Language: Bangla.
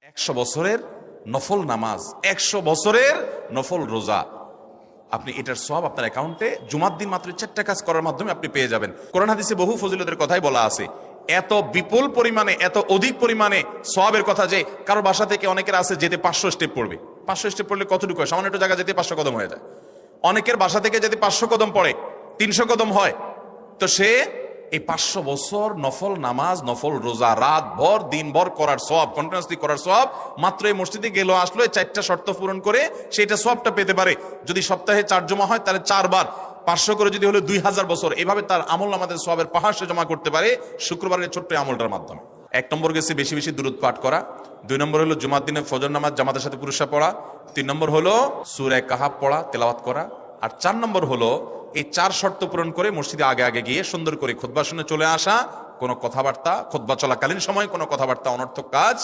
100 বছরের নফল নামাজ, 100 বছরের নফল রোজা, আপনি এটার সওয়াব আপনার অ্যাকাউন্টে জুমার দিন মাত্র 4টা কাজ করার মাধ্যমে আপনি পেয়ে যাবেন। কোরআন হাদিসে বহু ফজিলতের কথাই বলা আছে। এত বিপুল পরিমাণে, এত অধিক পরিমাণে সওয়াবের কথা যে কারো বাসা থেকে অনেকের আছে যেতে 500 স্টেপ পড়বে। 500 স্টেপ পড়লে কতটুকু হয়? সামান্য একটু জায়গা যেতে 500 কদম হয়ে যায়। অনেকের বাসা থেকে যদি 500 কদম পড়ে 300 কদম হয়, তো সে এই 500 বছর নফল নামাজ, নফল রোজা, রাত ভর দিন ভর করার সওয়াব, কন্টিনিউয়াসলি করার সওয়াব মাত্র এই মসজিদে গেল আসলো, 4টা শর্ত পূরণ করে সেটা সওয়াবটা পেতে পারে। যদি সপ্তাহে 4 জমা হয় তাহলে 4 বার 500 করে যদি হলো 2000 বছর, এভাবে তার আমল আমাদের সওয়াবের পাহাড় সে জমা করতে পারে শুক্রবারের ছোট্ট আমলটার মাধ্যমে। 1 নম্বর গেছে বেশি বেশি দুরূদ পাঠ করা, 2 নম্বর হলো জুমার দিনে ফজর নামাজ জামাতের সাথে পুরুষরা পড়া, 3 নম্বর হলো সূরা কাহাফ পড়া, তেলাওয়াত করা, আর 4 নম্বর হলো এই 4 শর্ত পূরণ করে মসজিদে আগে আগে গিয়ে সুন্দর করে খুতবা শুনে চলে আসা। কোনো কথাবার্তা, খুতবা চলাকালীন সময় কোনো কথাবার্তা, অনর্থক কাজ